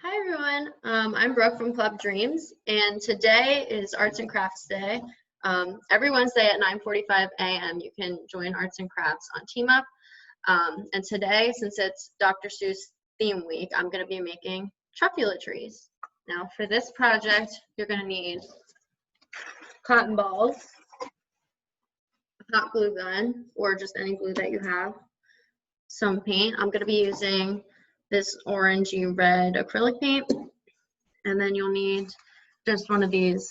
Hi everyone, I'm Brooke from Club Dreams, and today is Arts and Crafts Day. Every Wednesday at 9:45 a.m. you can join Arts and Crafts on Team Up. And today, since it's Dr. Seuss theme week, I'm going to be making Truffula trees. Now for this project, you're going to need cotton balls, a hot glue gun, or just any glue that you have, some paint. I'm going to be using this orangey red acrylic paint, and then you'll need just one of these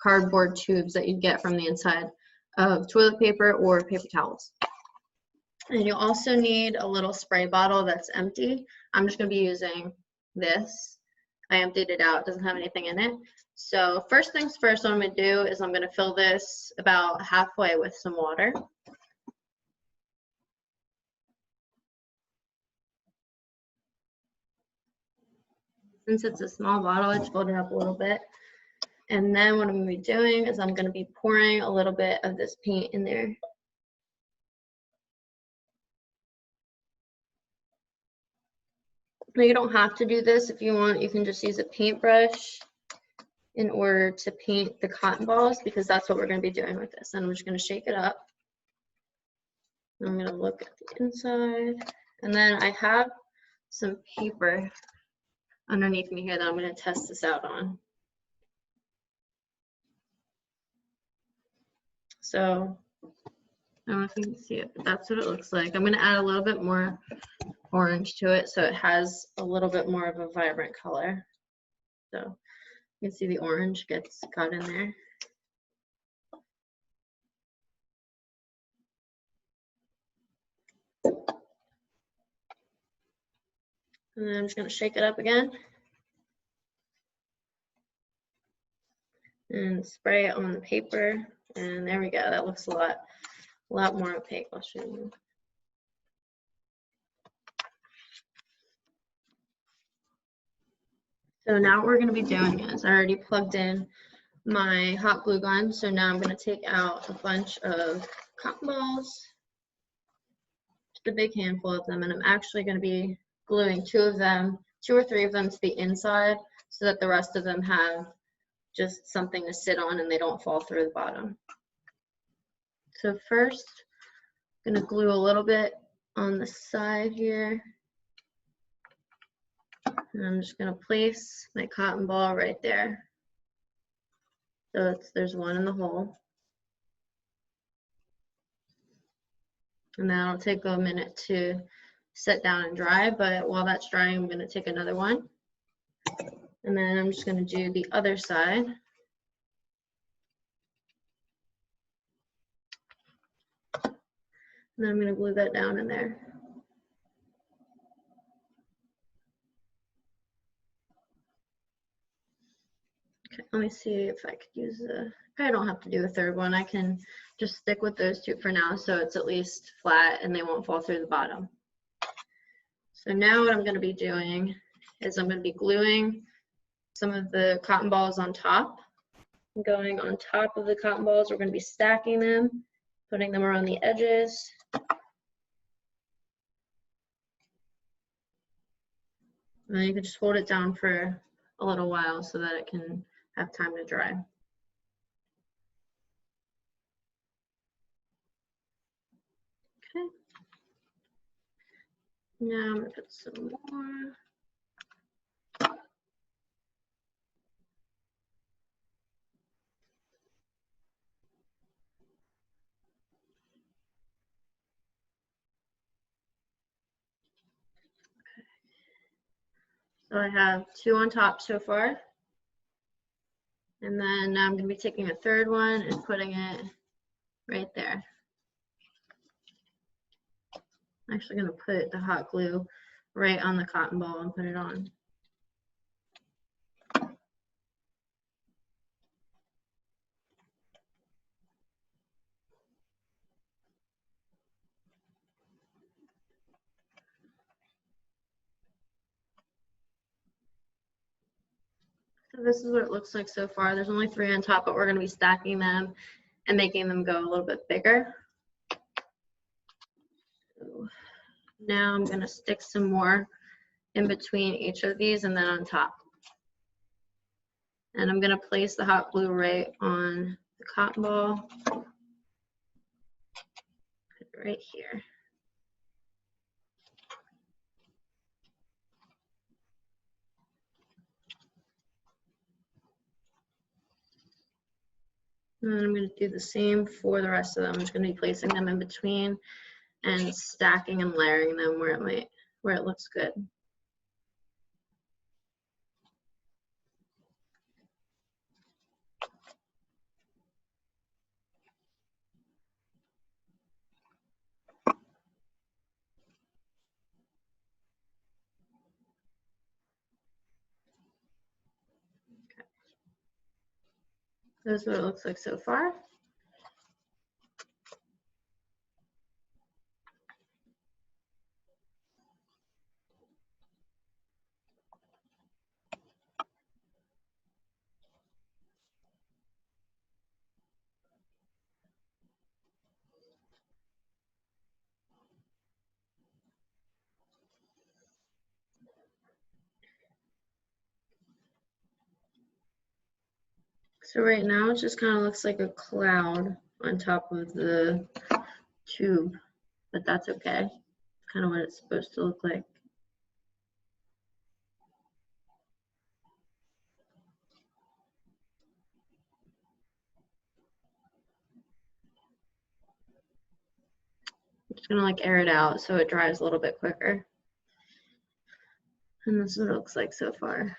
cardboard tubes that you get from the inside of toilet paper or paper towels. And you'll also need a little spray bottle that's empty. I'm just going to be using this. I emptied it out, it doesn't have anything in it. So first things first, what I'm going to do is I'm going to fill this about halfway with some water. Since it's a small bottle, I just filled it up a little bit. And then what I'm going to be doing is I'm going to be pouring a little bit of this paint in there. Now you don't have to do this. If you want, you can just use a paintbrush in order to paint the cotton balls, because that's what we're going to be doing with this. And I'm just going to shake it up. I'm going to look at the inside. And then I have some paper underneath me here that I'm going to test this out on. So I don't know if you can see it, but that's what it looks like. I'm going to add a little bit more orange to it so it has a little bit more of a vibrant color. So you can see the orange got in there. And then I'm just going to shake it up again and spray it on the paper. And there we go. That looks a lot more opaque. I'll show you. So now what we're going to be doing is I already plugged in my hot glue gun. So now I'm going to take out a bunch of cotton balls, just a big handful of them, and I'm actually going to be gluing two or three of them to the inside so that the rest of them have just something to sit on and they don't fall through the bottom. So first, I'm going to glue a little bit on the side here. And I'm just going to place my cotton ball right there. So there's one in the hole. And that'll take a minute to set down and dry, but while that's drying, I'm going to take another one. And then I'm just going to do the other side. And then I'm going to glue that down in there. Okay, let me see if I could use I don't have to do a third one. I can just stick with those two for now so it's at least flat and they won't fall through the bottom. So now what I'm going to be doing is I'm going to be gluing some of the cotton balls on top. Going on top of the cotton balls, we're going to be stacking them, putting them around the edges. And you can just hold it down for a little while so that it can have time to dry. Okay. Now I'm going to put some more. So I have two on top so far. And then now I'm going to be taking a third one and putting it right there. I'm actually going to put the hot glue right on the cotton ball and put it on. So this is what it looks like so far. There's only 3 on top, but we're going to be stacking them and making them go a little bit bigger. So now I'm going to stick some more in between each of these and then on top. And I'm gonna place the hot glue right on the cotton ball, right here. And I'm going to do the same for the rest of them. I'm just going to be placing them in between and stacking and layering them where it looks good. This is what it looks like so far. So right now it just kind of looks like a cloud on top of the tube, but that's okay. It's kind of what it's supposed to look like. I'm just gonna like air it out so it dries a little bit quicker. And this is what it looks like so far.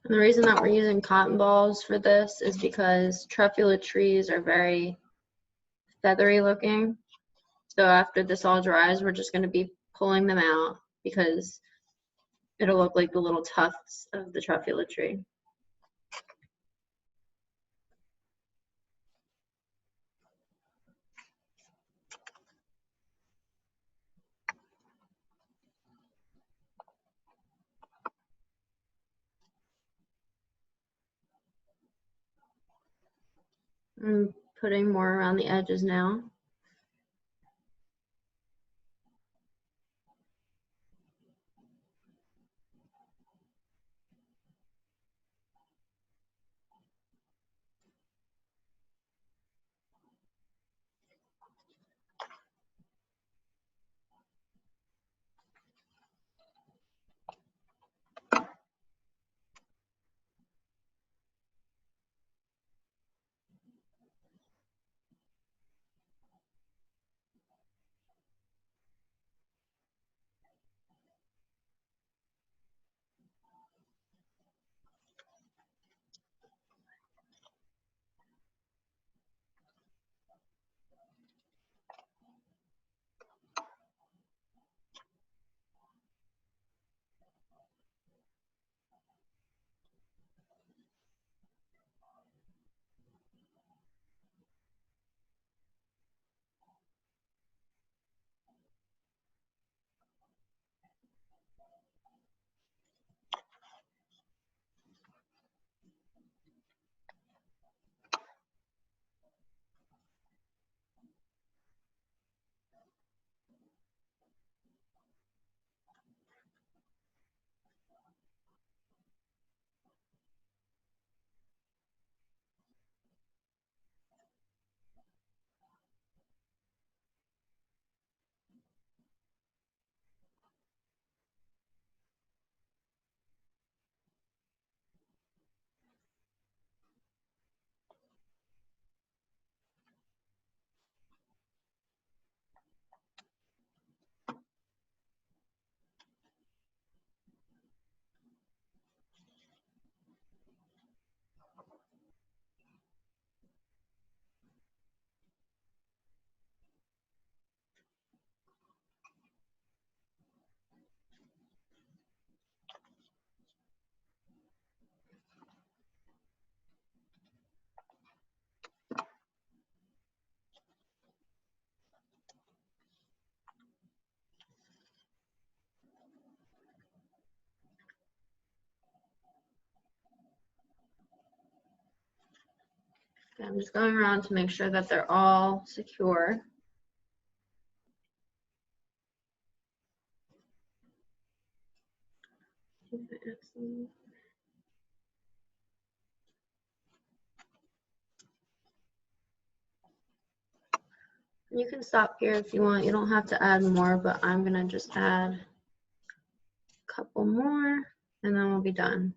And the reason that we're using cotton balls for this is because truffula trees are very feathery looking. So after this all dries, we're just going to be pulling them out because it'll look like the little tufts of the truffula tree. I'm putting more around the edges now. Okay, I'm just going around to make sure that they're all secure. You can stop here if you want. You don't have to add more, but I'm gonna just add a couple more and then we'll be done.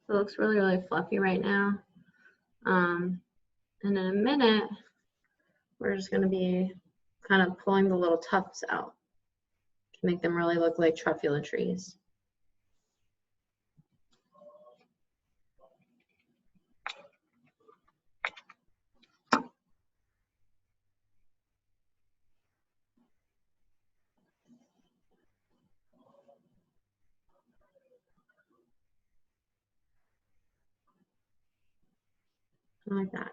So it looks really, really fluffy right now. And in a minute, we're just going to be kind of pulling the little tufts out to make them really look like truffula trees. Like that.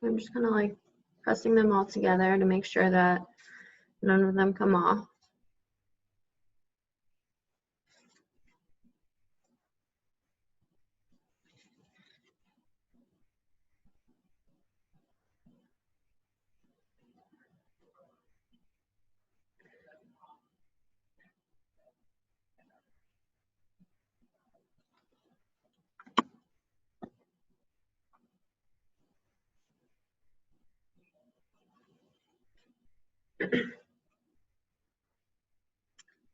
I'm just kind of like pressing them all together to make sure that none of them come off.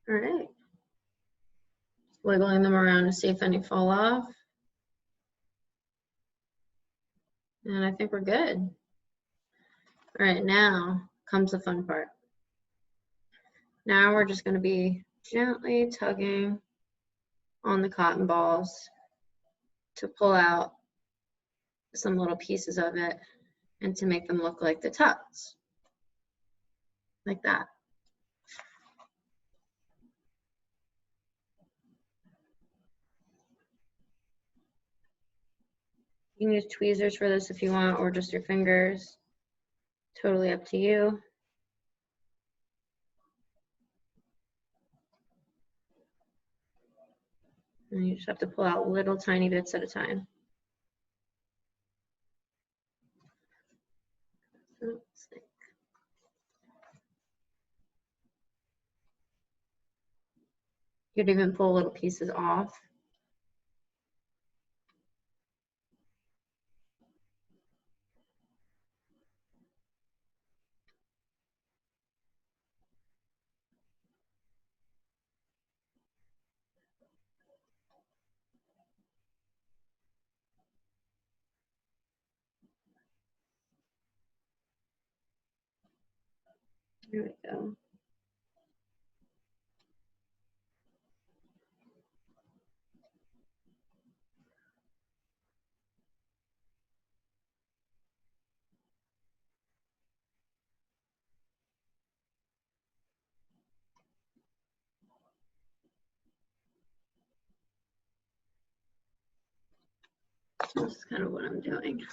All right. Wiggling them around to see if any fall off. And I think we're good. All right, now comes the fun part. Now we're just going to be gently tugging on the cotton balls to pull out some little pieces of it and to make them look like the tufts, like that. You can use tweezers for this if you want, or just your fingers. Totally up to you. And you just have to pull out little tiny bits at a time. You could even pull little pieces off. There we go. This is kind of what I'm doing.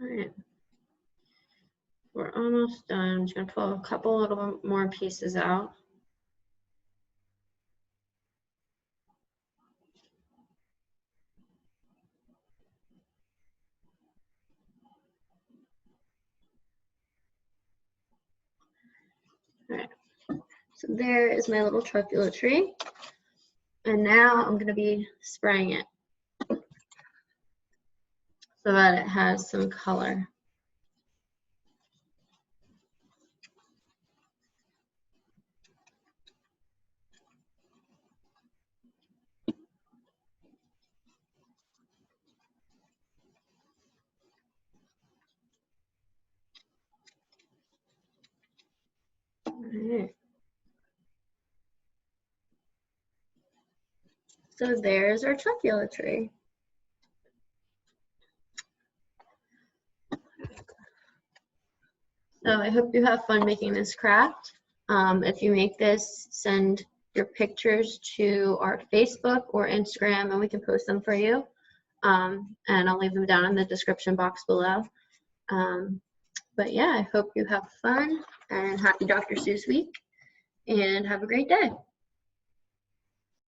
All right. We're almost done. I'm just gonna pull a couple little more pieces out. All right. So there is my little truffula tree. And now I'm gonna be spraying it so that it has some color. All right. So there's our truffula tree. So I hope you have fun making this craft. If you make this, send your pictures to our Facebook or Instagram and we can post them for you. And I'll leave them down in the description box below. But yeah, I hope you have fun and happy Dr. Seuss week and have a great day.